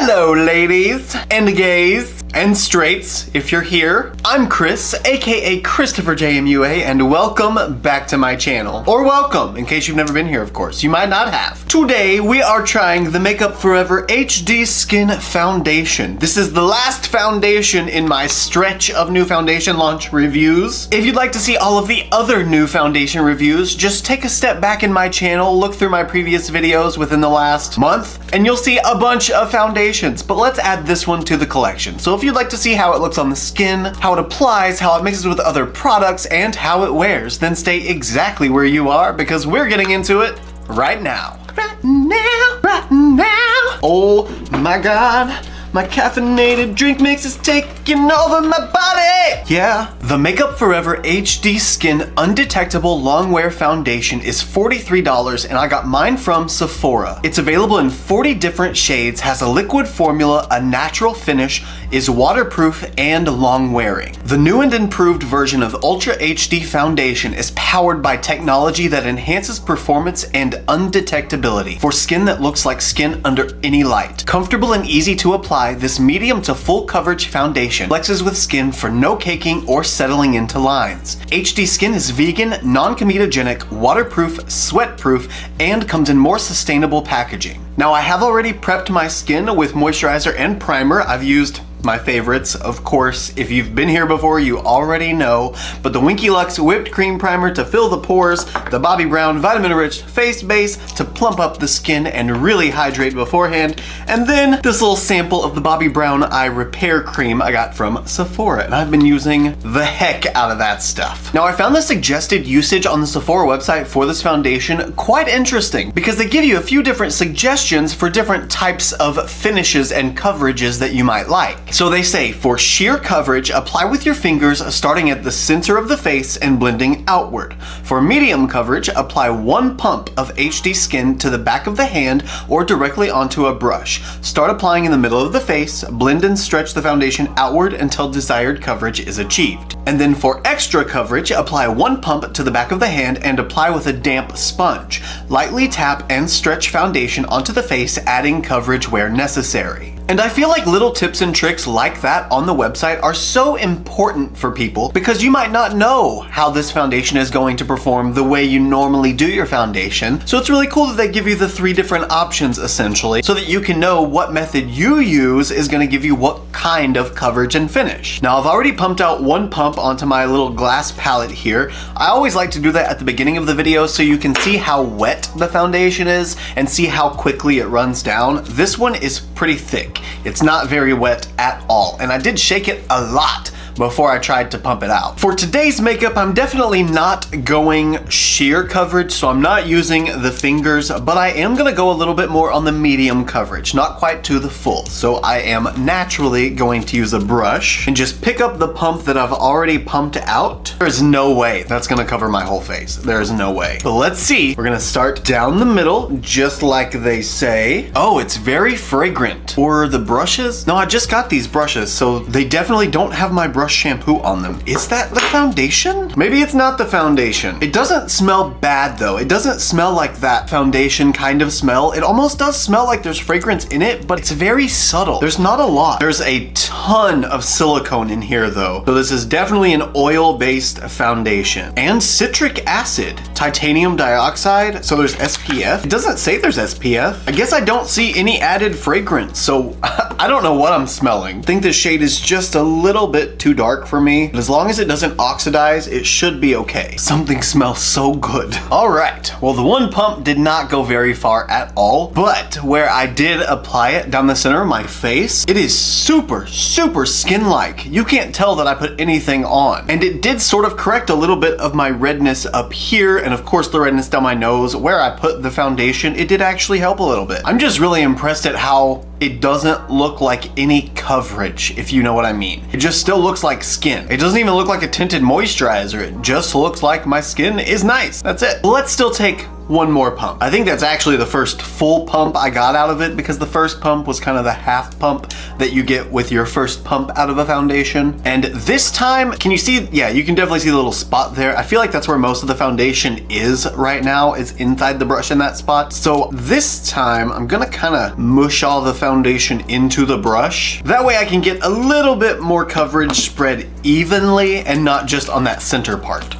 Hello ladies and gays and straights if you're here. I'm Chris, aka ChristopherJMUA, and welcome back to my channel. Or welcome, in case you've never been here, of course. You might not have. Today we are trying the Makeup Forever HD Skin Foundation. This is the last foundation in my stretch of new foundation launch reviews. If you'd like to see all of the other new foundation reviews, just take a step back in my channel, look through my previous videos within the last month, and you'll see a bunch of foundations. But let's add this one to the collection. So if you'd like to see how it looks on the skin, how it applies, how it mixes with other products, and how it wears, then stay exactly where you are because we're getting into it right now. Right now. Oh my God. My caffeinated drink mix is taking over my body! Yeah, the Makeup Forever HD Skin Undetectable Longwear Foundation is $43 and I got mine from Sephora. It's available in 40 different shades, has a liquid formula, a natural finish, is waterproof, and long wearing. The new and improved version of Ultra HD Foundation is powered by technology that enhances performance and undetectability for skin that looks like skin under any light. Comfortable and easy to apply, this medium to full coverage foundation flexes with skin for no caking or settling into lines. HD Skin is vegan, non-comedogenic, waterproof, sweatproof, and comes in more sustainable packaging. Now I have already prepped my skin with moisturizer and primer. I've used my favorites, of course. If you've been here before, you already know, but the Winky Lux Whipped Cream Primer to fill the pores, the Bobbi Brown Vitamin Rich Face Base to plump up the skin and really hydrate beforehand, and then this little sample of the Bobbi Brown Eye Repair Cream I got from Sephora, and I've been using the heck out of that stuff. Now I found the suggested usage on the Sephora website for this foundation quite interesting because they give you a few different suggestions for different types of finishes and coverages that you might like. So they say, for sheer coverage, apply with your fingers starting at the center of the face and blending outward. For medium coverage, apply one pump of HD Skin to the back of the hand or directly onto a brush. Start applying in the middle of the face, blend and stretch the foundation outward until desired coverage is achieved. And then for extra coverage, apply one pump to the back of the hand and apply with a damp sponge. Lightly tap and stretch foundation onto the face, adding coverage where necessary. And I feel like little tips and tricks like that on the website are so important for people because you might not know how this foundation is going to perform the way you normally do your foundation. So it's really cool that they give you the 3 different options essentially so that you can know what method you use is going to give you what kind of coverage and finish. Now I've already pumped out one pump onto my little glass palette here. I always like to do that at the beginning of the video so you can see how wet the foundation is and see how quickly it runs down. This one is pretty thick. It's not very wet at all, and I did shake it a lot before I tried to pump it out. For today's makeup, I'm definitely not going sheer coverage, so I'm not using the fingers, but I am gonna go a little bit more on the medium coverage, not quite to the full. So I am naturally going to use a brush and just pick up the pump that I've already pumped out. There's no way that's gonna cover my whole face. There's no way. But let's see. We're gonna start down the middle, just like they say. Oh, it's very fragrant. Or the brushes? No, I just got these brushes, so they definitely don't have my brush shampoo on them. Is that the foundation? Maybe it's not the foundation. It doesn't smell bad though. It doesn't smell like that foundation kind of smell. It almost does smell like there's fragrance in it, but it's very subtle. There's not a lot. There's a ton of silicone in here though. So this is definitely an oil-based foundation. And citric acid, titanium dioxide. So there's SPF. It doesn't say there's SPF. I guess I don't see any added fragrance. So I don't know what I'm smelling. I think this shade is just a little bit too dark for me, but as long as it doesn't oxidize, it should be okay. Something smells so good. All right, well, the one pump did not go very far at all, but where I did apply it down the center of my face, it is super, super skin-like. You can't tell that I put anything on. And it did sort of correct a little bit of my redness up here, and of course the redness down my nose. Where I put the foundation, it did actually help a little bit. I'm just really impressed at how it doesn't look like any coverage, if you know what I mean. It just still looks like skin. It doesn't even look like a tinted moisturizer. It just looks like my skin is nice. That's it. Let's still take one more pump. I think that's actually the first full pump I got out of it, because the first pump was kind of the half pump that you get with your first pump out of a foundation. And this time, can you see? Yeah, you can definitely see the little spot there. I feel like that's where most of the foundation is right now, is inside the brush in that spot. So this time I'm gonna kind of mush all the foundation into the brush. That way I can get a little bit more coverage spread evenly and not just on that center part.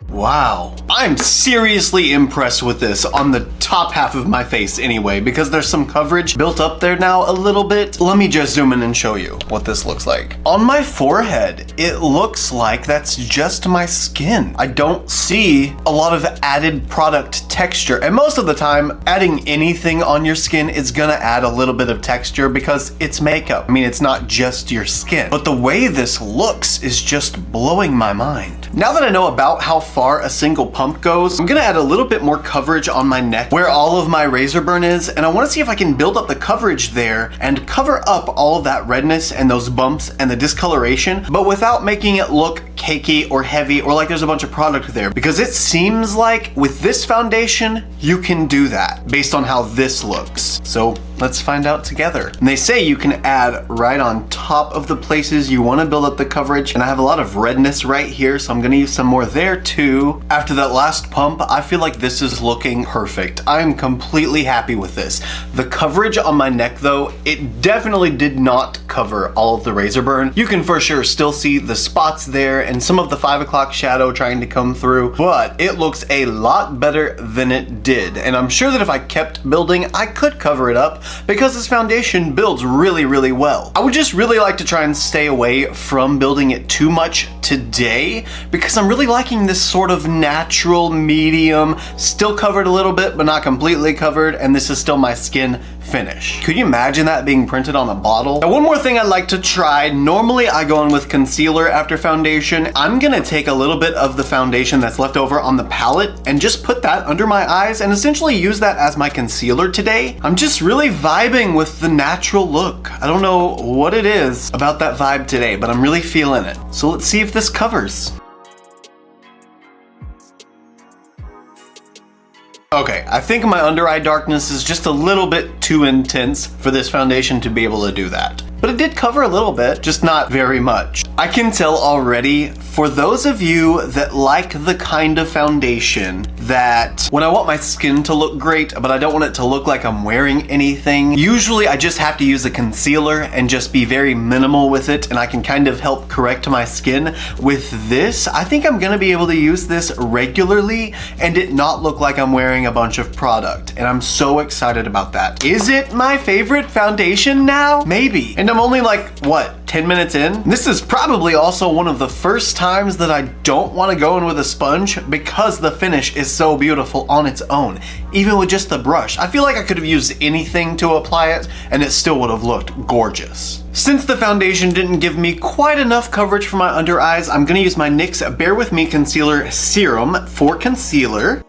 Wow, I'm seriously impressed with this on the top half of my face anyway, because there's some coverage built up there now a little bit. Let me just zoom in and show you what this looks like. On my forehead, it looks like that's just my skin. I don't see a lot of added product texture, and most of the time, adding anything on your skin is gonna add a little bit of texture because it's makeup. I mean, it's not just your skin. But the way this looks is just blowing my mind. Now that I know about how far a single pump goes, I'm gonna add a little bit more coverage on my neck where all of my razor burn is, and I wanna see if I can build up the coverage there and cover up all of that redness and those bumps and the discoloration, but without making it look cakey or heavy or like there's a bunch of product there, because it seems like with this foundation, you can do that based on how this looks. So let's find out together. And they say you can add right on top of the places you wanna build up the coverage, and I have a lot of redness right here, so I'm gonna use some more there too. After that last pump, I feel like this is looking perfect. I'm completely happy with this. The coverage on my neck though, it definitely did not cover all of the razor burn. You can for sure still see the spots there and some of the 5 o'clock shadow trying to come through, but it looks a lot better than it did. And I'm sure that if I kept building, I could cover it up because this foundation builds really, really well. I would just really like to try and stay away from building it too much today, because I'm really liking this sort of natural medium, still covered a little bit, but not completely covered, and this is still my skin finish. Could you imagine that being printed on a bottle? Now, one more thing I'd like to try. Normally I go in with concealer after foundation. I'm gonna take a little bit of the foundation that's left over on the palette and just put that under my eyes and essentially use that as my concealer today. I'm just really vibing with the natural look. I don't know what it is about that vibe today, but I'm really feeling it. So let's see if this covers. Okay, I think my under eye darkness is just a little bit too intense for this foundation to be able to do that. But it did cover a little bit, just not very much. I can tell already, for those of you that like the kind of foundation that when I want my skin to look great, but I don't want it to look like I'm wearing anything, usually I just have to use a concealer and just be very minimal with it, and I can kind of help correct my skin. With this, I think I'm gonna be able to use this regularly and it not look like I'm wearing a bunch of product, and I'm so excited about that. Is it my favorite foundation now? Maybe. And I'm only like, what, 10 minutes in? This is probably also one of the first times that I don't want to go in with a sponge because the finish is so beautiful on its own, even with just the brush. I feel like I could have used anything to apply it and it still would have looked gorgeous. Since the foundation didn't give me quite enough coverage for my under eyes, I'm gonna use my NYX Bear With Me Concealer Serum for concealer.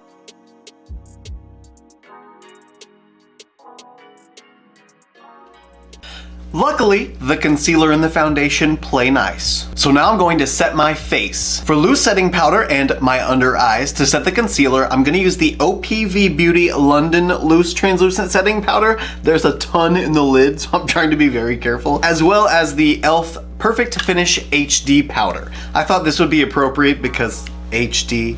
Luckily, the concealer and the foundation play nice. So now I'm going to set my face. For loose setting powder and my under eyes, to set the concealer, I'm gonna use the OPV Beauty London Loose Translucent Setting Powder. There's a ton in the lid, so I'm trying to be very careful. As well as the e.l.f. Perfect Finish HD Powder. I thought this would be appropriate because HD,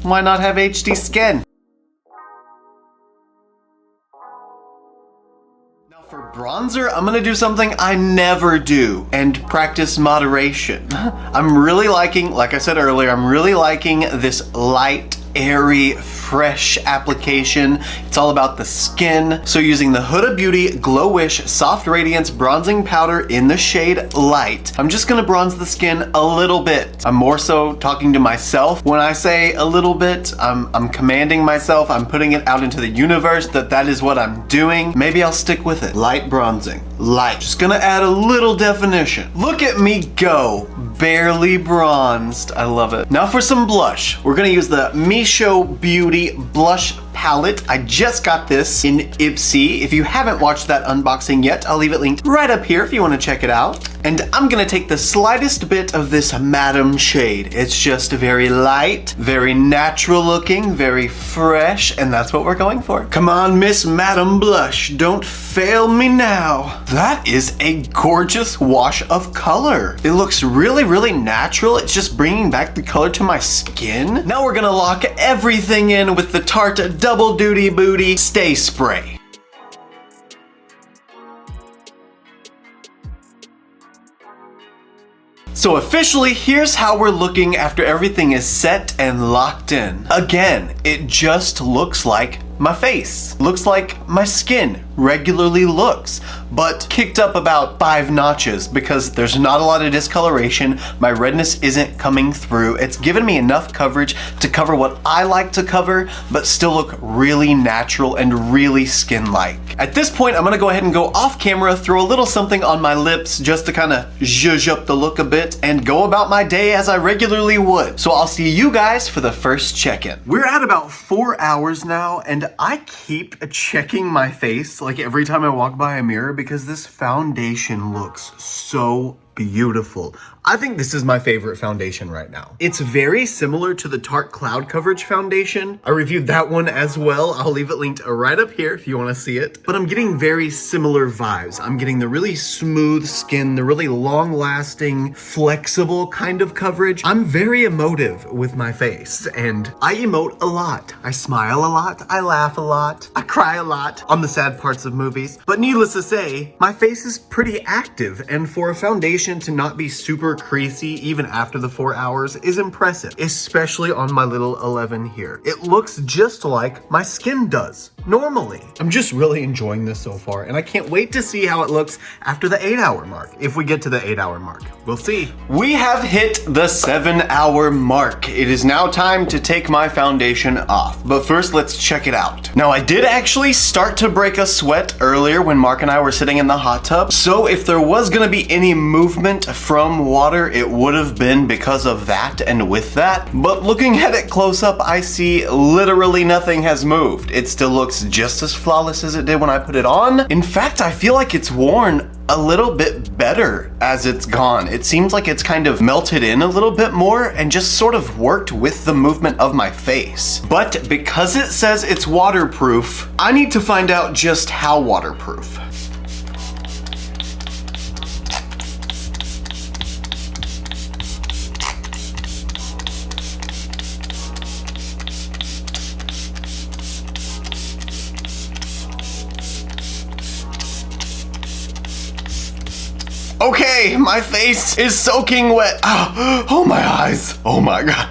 why not have HD skin? For bronzer, I'm gonna do something I never do and practice moderation. I'm really liking, like I said earlier, I'm really liking this light, airy, fresh application. It's all about the skin. So using the Huda Beauty Glow Wish Soft Radiance Bronzing Powder in the shade Light, I'm just gonna bronze the skin a little bit. I'm more so talking to myself. When I say a little bit, I'm commanding myself. I'm putting it out into the universe that is what I'm doing. Maybe I'll stick with it. Light bronzing. Light. Just gonna add a little definition. Look at me go. Barely bronzed. I love it. Now for some blush. We're gonna use the Misho Beauty Blush palette. I just got this in Ipsy. If you haven't watched that unboxing yet, I'll leave it linked right up here if you want to check it out. And I'm gonna take the slightest bit of this Madam shade. It's just very light, very natural looking, very fresh, and that's what we're going for. Come on, Miss Madam Blush, don't fail me now. That is a gorgeous wash of color. It looks really, really natural. It's just bringing back the color to my skin. Now we're gonna lock everything in with the Tarte Double Duty Booty Stay Spray. So officially, here's how we're looking after everything is set and locked in. Again, it just looks like my face. Looks like my skin regularly looks, but kicked up about 5 notches because there's not a lot of discoloration. My redness isn't coming through. It's given me enough coverage to cover what I like to cover, but still look really natural and really skin-like. At this point, I'm gonna go ahead and go off camera, throw a little something on my lips just to kind of zhuzh up the look a bit and go about my day as I regularly would. So I'll see you guys for the first check-in. We're at about 4 hours now, and I keep checking my face like every time I walk by a mirror because this foundation looks so beautiful. I think this is my favorite foundation right now. It's very similar to the Tarte Cloud Coverage Foundation. I reviewed that one as well. I'll leave it linked right up here if you want to see it. But I'm getting very similar vibes. I'm getting the really smooth skin, the really long-lasting, flexible kind of coverage. I'm very emotive with my face, and I emote a lot. I smile a lot, I laugh a lot, I cry a lot on the sad parts of movies. But needless to say, my face is pretty active, and for a foundation to not be super creasy even after the 4 hours is impressive, especially on my little 11 here. It looks just like my skin does normally. I'm just really enjoying this so far, and I can't wait to see how it looks after the 8-hour mark. If we get to the 8-hour mark, we'll see. We have hit the 7-hour mark. It is now time to take my foundation off, but first let's check it out. Now I did actually start to break a sweat earlier when Mark and I were sitting in the hot tub, so if there was gonna be any movement from water, it would have been because of that and with that. But looking at it close up, I see literally nothing has moved. It still looks just as flawless as it did when I put it on. In fact, I feel like it's worn a little bit better as it's gone. It seems like it's kind of melted in a little bit more and just sort of worked with the movement of my face. But because it says it's waterproof, I need to find out just how waterproof. Okay, my face is soaking wet. Oh, my eyes. Oh my God.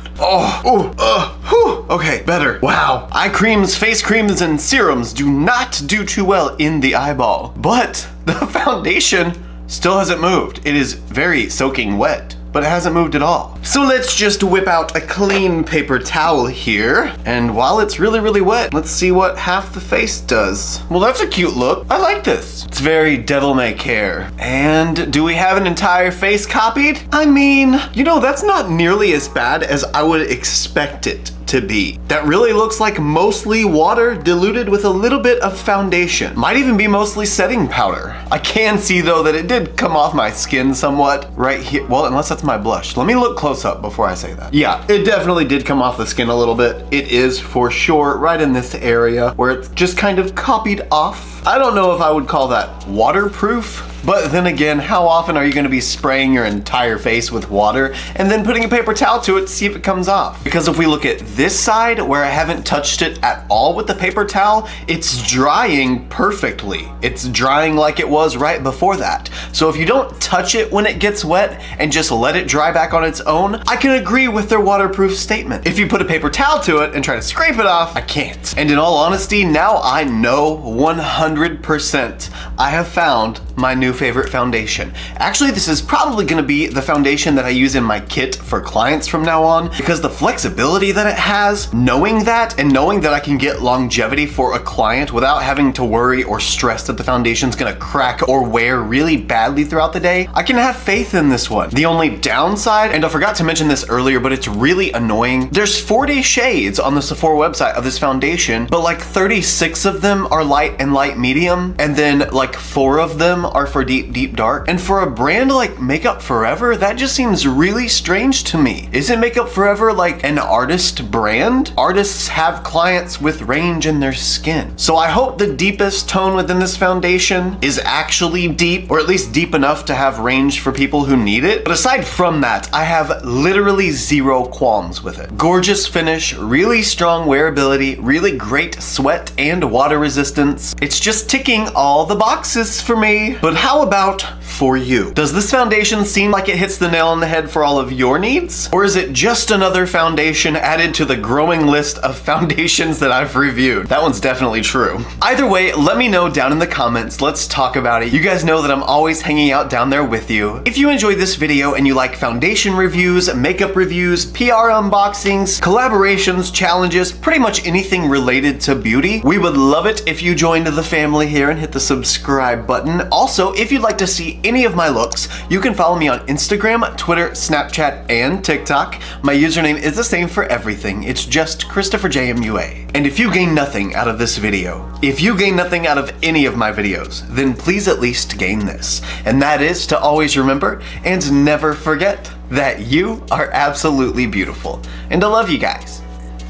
Okay, better. Wow. Eye creams, face creams, and serums do not do too well in the eyeball. But the foundation still hasn't moved. It is very soaking wet, but it hasn't moved at all. So let's just whip out a clean paper towel here. And while it's really, really wet, let's see what half the face does. Well, that's a cute look. I like this. It's very devil-may-care. And do we have an entire face copied? I mean, you know, that's not nearly as bad as I would expect it to be. That really looks like mostly water diluted with a little bit of foundation. Might even be mostly setting powder. I can see though that it did come off my skin somewhat right here. Well, unless that's my blush. Let me look close up before I say that. Yeah, it definitely did come off the skin a little bit. It is for sure right in this area where it's just kind of copied off. I don't know if I would call that waterproof, but then again, how often are you gonna be spraying your entire face with water and then putting a paper towel to it to see if it comes off? Because if we look at this side where I haven't touched it at all with the paper towel, it's drying perfectly. It's drying like it was right before that. So if you don't touch it when it gets wet and just let it dry back on its own, I can agree with their waterproof statement. If you put a paper towel to it and try to scrape it off, I can't. And in all honesty, now I know 100% I have found my new favorite foundation. Actually, this is probably gonna be the foundation that I use in my kit for clients from now on, because the flexibility that it has, knowing that, and knowing that I can get longevity for a client without having to worry or stress that the foundation's gonna crack or wear really badly throughout the day, I can have faith in this one. The only downside, and I forgot to mention this earlier, but it's really annoying, there's 40 shades on the Sephora website of this foundation, but like 36 of them are light and light medium, and then like 4 of them are for deep, deep dark. And for a brand like Makeup Forever, that just seems really strange to me. Isn't Makeup Forever like an artist brand? Artists have clients with range in their skin. So I hope the deepest tone within this foundation is actually deep, or at least deep enough to have range for people who need it. But aside from that, I have literally zero qualms with it. Gorgeous finish, really strong wearability, really great sweat and water resistance. It's just ticking all the boxes for me. But how about for you? Does this foundation seem like it hits the nail on the head for all of your needs? Or is it just another foundation added to the growing list of foundations that I've reviewed? That one's definitely true. Either way, let me know down in the comments. Let's talk about it. You guys know that I'm always hanging out down there with you. If you enjoyed this video and you like foundation reviews, makeup reviews, PR unboxings, collaborations, challenges, pretty much anything related to beauty, we would love it if you joined the family here and hit the subscribe button. Also, if you'd like to see any of my looks, you can follow me on Instagram, Twitter, Snapchat, and TikTok. My username is the same for everything. It's just ChristopherJMUA. And if you gain nothing out of this video, if you gain nothing out of any of my videos, then please at least gain this. And that is to always remember and never forget that you are absolutely beautiful. And I love you guys.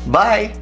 Bye.